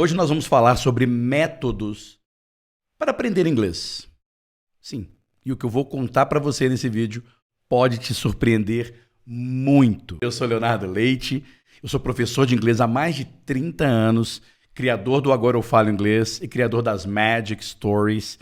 Hoje nós vamos falar sobre métodos para aprender inglês. Sim, e o que eu vou contar para você nesse vídeo pode te surpreender muito. Eu sou Leonardo Leite, eu sou professor de inglês há mais de 30 anos, criador do Agora Eu Falo Inglês e criador das Magic Stories,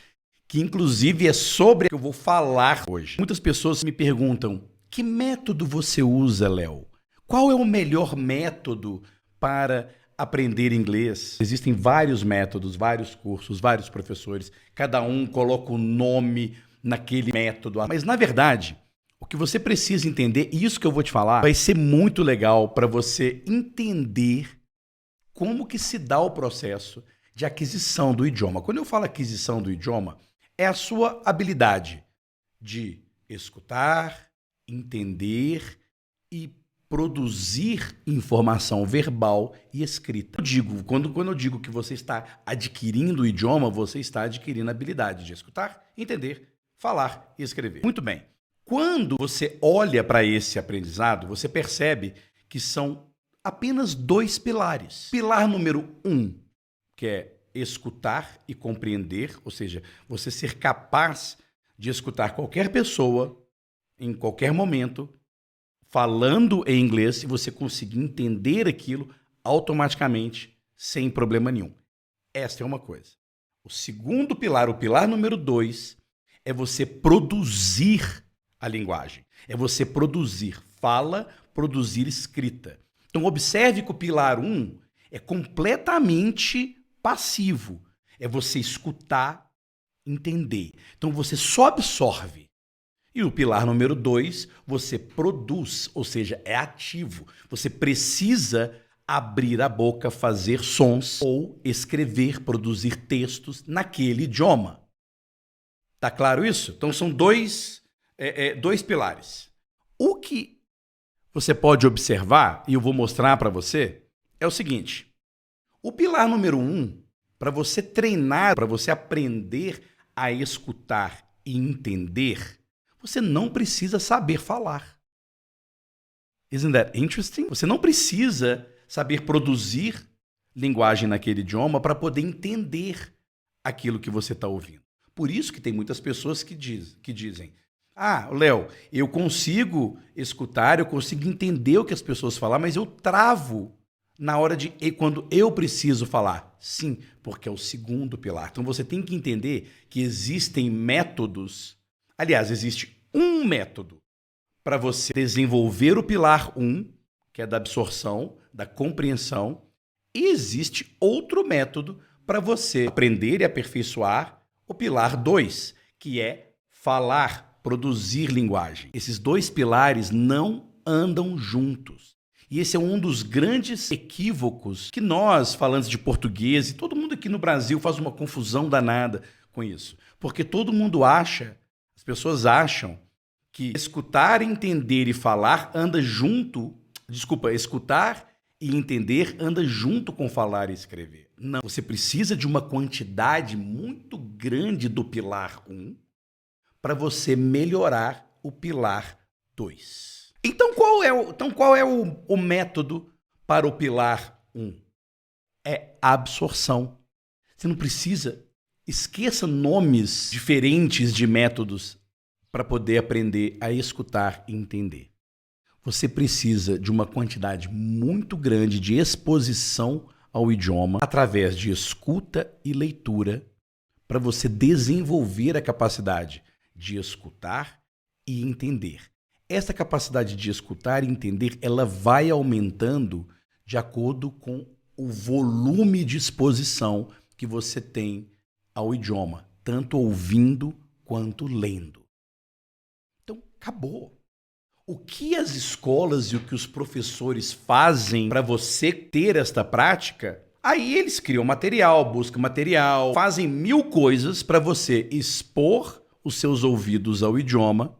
que inclusive é sobre o que eu vou falar hoje. Muitas pessoas me perguntam, que método você usa, Léo? Qual é o melhor método para aprender inglês? Existem vários métodos, vários cursos, vários professores, cada um coloca o nome naquele método. Mas, na verdade, o que você precisa entender, e isso que eu vou te falar, vai ser muito legal para você entender como que se dá o processo de aquisição do idioma. Quando eu falo aquisição do idioma, é a sua habilidade de escutar, entender e produzir informação verbal e escrita. Quando eu digo que você está adquirindo o idioma, você está adquirindo a habilidade de escutar, entender, falar e escrever. Muito bem. Quando você olha para esse aprendizado, você percebe que são apenas dois pilares. Pilar número 1, que é escutar e compreender, ou seja, você ser capaz de escutar qualquer pessoa em qualquer momento falando em inglês e você conseguir entender aquilo automaticamente, sem problema nenhum. Esta é uma coisa. O segundo pilar, o pilar número 2, é você produzir a linguagem. É você produzir fala, produzir escrita. Então, observe que o pilar 1 é completamente passivo. É você escutar, entender. Então, você só absorve. E o pilar número 2, você produz, ou seja, é ativo. Você precisa abrir a boca, fazer sons ou escrever, produzir textos naquele idioma. Tá claro isso? Então são dois pilares. O que você pode observar, e eu vou mostrar para você, é o seguinte. O pilar número 1, para você treinar, para você aprender a escutar e entender, você não precisa saber falar. Isn't that interesting? Você não precisa saber produzir linguagem naquele idioma para poder entender aquilo que você está ouvindo. Por isso que tem muitas pessoas que dizem, Léo, eu consigo escutar, eu consigo entender o que as pessoas falam, mas eu travo na hora de quando eu preciso falar. Sim, porque é o segundo pilar. Então você tem que entender que existem métodos. Aliás, existe um método para você desenvolver o pilar 1, que é da absorção, da compreensão, e existe outro método para você aprender e aperfeiçoar o pilar 2, que é falar, produzir linguagem. Esses dois pilares não andam juntos. E esse é um dos grandes equívocos que nós, falantes de português, e todo mundo aqui no Brasil faz uma confusão danada com isso. Porque todo mundo acha, as pessoas acham que escutar, entender e falar anda junto, escutar e entender anda junto com falar e escrever. Não, você precisa de uma quantidade muito grande do pilar 1 para você melhorar o pilar 2. Então qual é o método para o pilar 1? É absorção. Você não precisa, esqueça nomes diferentes de métodos para poder aprender a escutar e entender. Você precisa de uma quantidade muito grande de exposição ao idioma através de escuta e leitura para você desenvolver a capacidade de escutar e entender. Essa capacidade de escutar e entender, ela vai aumentando de acordo com o volume de exposição que você tem ao idioma, tanto ouvindo quanto lendo. Então, acabou. O que as escolas e o que os professores fazem para você ter esta prática, aí eles criam material, buscam material, fazem 1000 coisas para você expor os seus ouvidos ao idioma,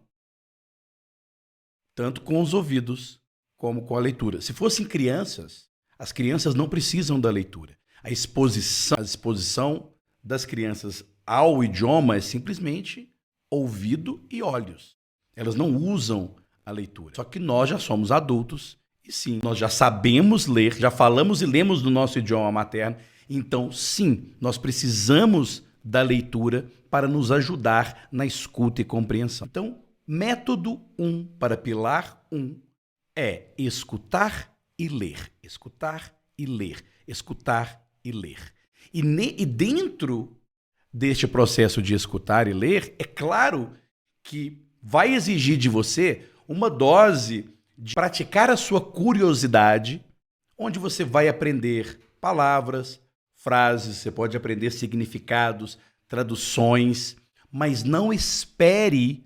tanto com os ouvidos como com a leitura. Se fossem crianças, as crianças não precisam da leitura. A exposição das crianças ao idioma é simplesmente ouvido e olhos. Elas não usam a leitura. Só que nós já somos adultos e sim, nós já sabemos ler, já falamos e lemos no nosso idioma materno Então, sim, nós precisamos da leitura para nos ajudar na escuta e compreensão. Então, método 1 para pilar 1 é escutar e ler. Escutar e ler. Escutar e ler. E dentro deste processo de escutar e ler, é claro que vai exigir de você uma dose de praticar a sua curiosidade, onde você vai aprender palavras, frases, você pode aprender significados, traduções, mas não espere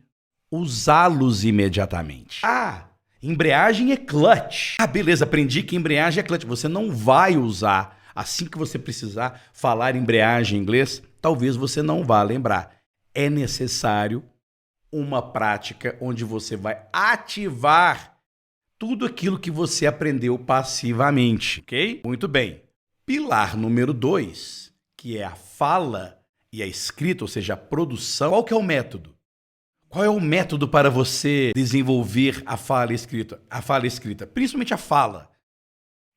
usá-los imediatamente. Ah, embreagem é clutch. Ah, beleza, aprendi que embreagem é clutch. Você não vai usar assim que você precisar falar embreagem em inglês, talvez você não vá lembrar. É necessário uma prática onde você vai ativar tudo aquilo que você aprendeu passivamente, ok? Muito bem. Pilar número 2, que é a fala e a escrita, ou seja, a produção. Qual que é o método? Qual é o método para você desenvolver a fala escrita? A fala escrita, principalmente a fala.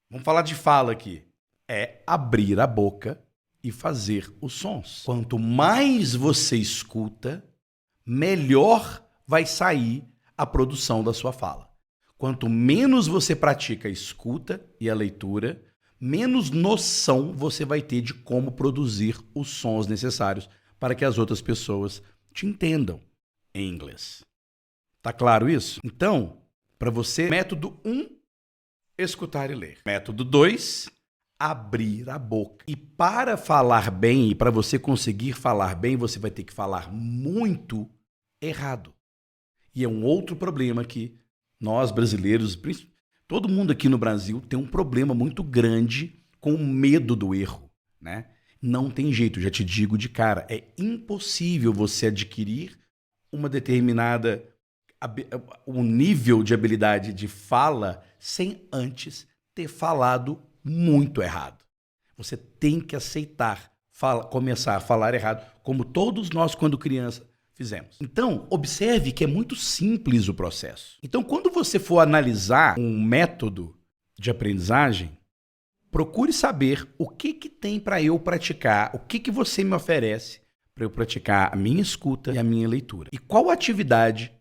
Vamos falar de fala aqui. É abrir a boca e fazer os sons. Quanto mais você escuta, melhor vai sair a produção da sua fala. Quanto menos você pratica a escuta e a leitura, menos noção você vai ter de como produzir os sons necessários para que as outras pessoas te entendam em inglês. Tá claro isso? Então, para você, método 1, escutar e ler. Método 2, abrir a boca. E para falar bem, e para você conseguir falar bem, você vai ter que falar muito errado. E é um outro problema que nós brasileiros, todo mundo aqui no Brasil, tem um problema muito grande com o medo do erro, né? Não tem jeito, já te digo de cara, é impossível você adquirir uma determinada um nível de habilidade de fala sem antes ter falado muito errado. Você tem que aceitar começar a falar errado, como todos nós, quando criança, fizemos. Então, observe que é muito simples o processo. Então, quando você for analisar um método de aprendizagem, procure saber o que tem para eu praticar, o que você me oferece para eu praticar a minha escuta e a minha leitura. E qual atividade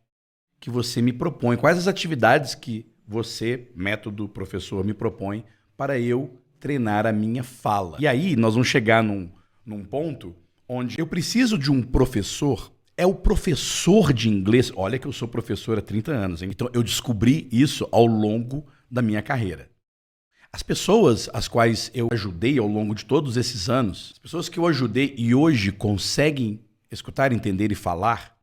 que você me propõe, quais as atividades que você, método professor, me propõe para eu treinar a minha fala. E aí nós vamos chegar num ponto onde eu preciso de um professor. É o professor de inglês. Olha que eu sou professor há 30 anos, hein? Então eu descobri isso ao longo da minha carreira. As pessoas às quais eu ajudei ao longo de todos esses anos, as pessoas que eu ajudei e hoje conseguem escutar, entender e falar,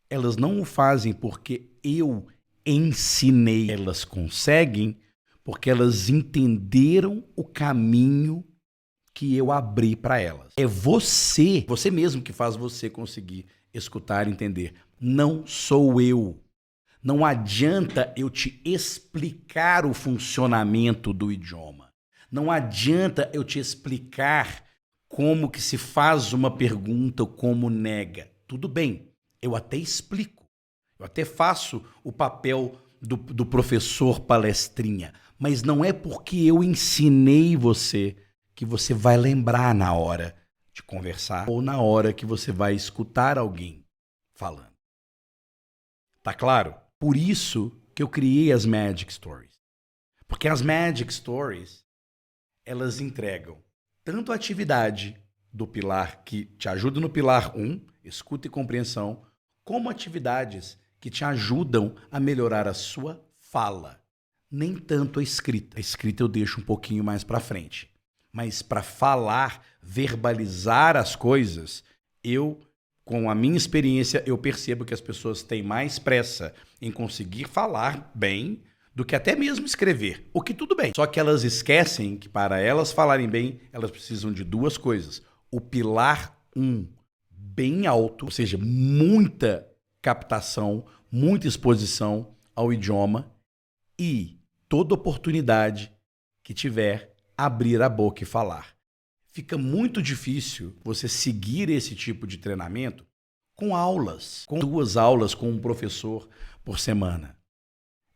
elas não o fazem porque eu ensinei. Elas conseguem porque elas entenderam o caminho que eu abri para elas. É você mesmo que faz você conseguir escutar e entender. Não sou eu. Não adianta eu te explicar o funcionamento do idioma. Não adianta eu te explicar como que se faz uma pergunta ou como nega. Tudo bem, eu até explico. Eu até faço o papel do professor palestrinha. Mas não é porque eu ensinei você que você vai lembrar na hora de conversar ou na hora que você vai escutar alguém falando. Tá claro? Por isso que eu criei as Magic Stories. Porque as Magic Stories, elas entregam tanto a atividade do pilar que te ajuda no pilar 1, escuta e compreensão, como atividades que te ajudam a melhorar a sua fala. Nem tanto a escrita. A escrita eu deixo um pouquinho mais para frente. Mas para falar, verbalizar as coisas, com a minha experiência, eu percebo que as pessoas têm mais pressa em conseguir falar bem do que até mesmo escrever. O que tudo bem. Só que elas esquecem que para elas falarem bem, elas precisam de duas coisas. O pilar 1, bem alto, ou seja, muita captação, muita exposição ao idioma e toda oportunidade que tiver, abrir a boca e falar. Fica muito difícil você seguir esse tipo de treinamento com aulas, com 2 aulas com um professor por semana.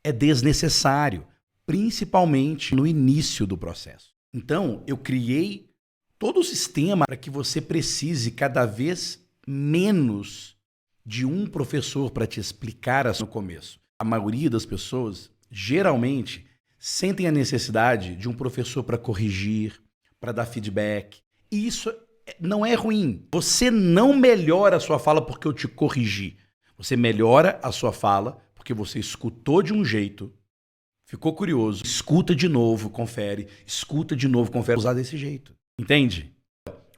É desnecessário, principalmente no início do processo. Então, eu criei todo o sistema para que você precise cada vez menos de um professor para te explicar no começo. A maioria das pessoas, geralmente, sentem a necessidade de um professor para corrigir, para dar feedback. E isso não é ruim. Você não melhora a sua fala porque eu te corrigi. Você melhora a sua fala porque você escutou de um jeito, ficou curioso, escuta de novo, confere, escuta de novo, confere, usar desse jeito. Entende?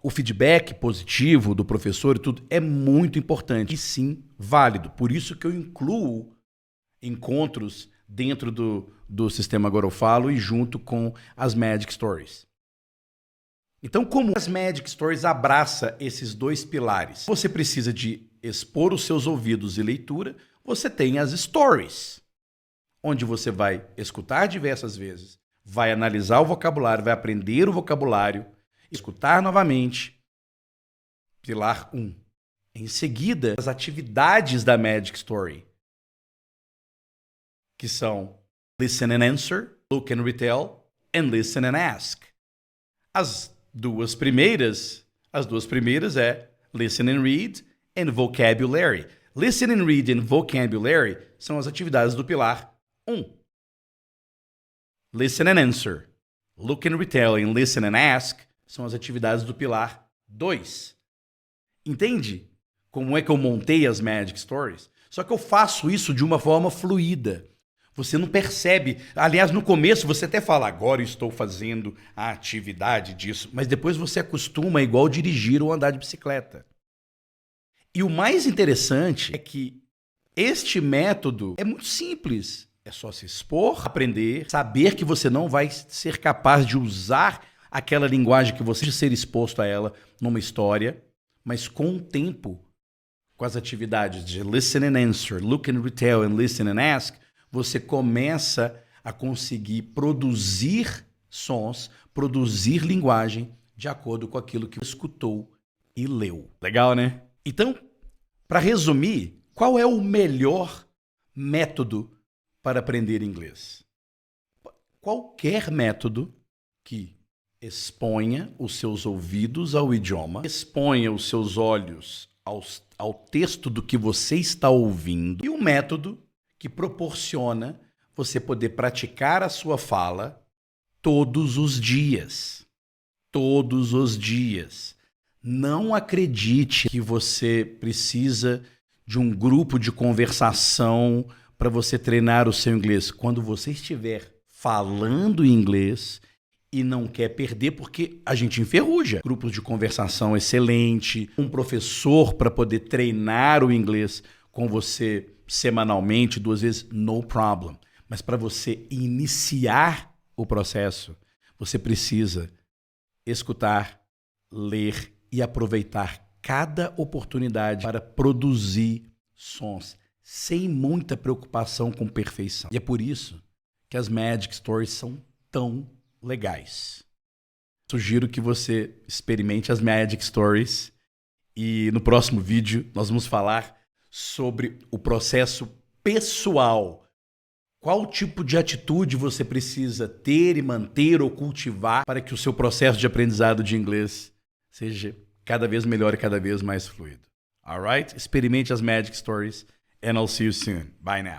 O feedback positivo do professor e tudo é muito importante e sim válido. Por isso que eu incluo encontros dentro do sistema Agora Eu Falo e junto com as Magic Stories. Então, como as Magic Stories abraça esses dois pilares? Você precisa de expor os seus ouvidos e leitura, você tem as Stories, onde você vai escutar diversas vezes, vai analisar o vocabulário, vai aprender o vocabulário, escutar novamente. Pilar 1. Em seguida, as atividades da Magic Story, que são Listen and Answer, Look and Retell, and Listen and Ask. As duas primeiras é Listen and Read and Vocabulary. Listen and Read and Vocabulary são as atividades do pilar 1. Listen and Answer, Look and Retell and Listen and Ask são as atividades do pilar 2. Entende como é que eu montei as Magic Stories? Só que eu faço isso de uma forma fluida. Você não percebe. Aliás, no começo você até fala, agora estou fazendo a atividade disso. Mas depois você acostuma igual dirigir ou andar de bicicleta. E o mais interessante é que este método é muito simples. É só se expor, aprender, saber que você não vai ser capaz de usar aquela linguagem que você ser exposto a ela numa história, mas com o tempo, com as atividades de Listen and Answer, Look and Retell and Listen and Ask, você começa a conseguir produzir sons, produzir linguagem de acordo com aquilo que você escutou e leu. Legal, né? Então, para resumir, qual é o melhor método para aprender inglês? Qualquer método que exponha os seus ouvidos ao idioma, exponha os seus olhos ao texto do que você está ouvindo, e um método que proporciona você poder praticar a sua fala todos os dias. Todos os dias. Não acredite que você precisa de um grupo de conversação para você treinar o seu inglês. Quando você estiver falando inglês e não quer perder, porque a gente enferruja. Grupos de conversação excelente, um professor para poder treinar o inglês com você semanalmente, 2 vezes, no problem. Mas para você iniciar o processo, você precisa escutar, ler e aproveitar cada oportunidade para produzir sons sem muita preocupação com perfeição. E é por isso que as Magic Stories são tão legais. Sugiro que você experimente as Magic Stories e no próximo vídeo nós vamos falar sobre o processo pessoal. Qual tipo de atitude você precisa ter e manter ou cultivar para que o seu processo de aprendizado de inglês seja cada vez melhor e cada vez mais fluido. Alright? Experimente as Magic Stories and I'll see you soon. Bye now.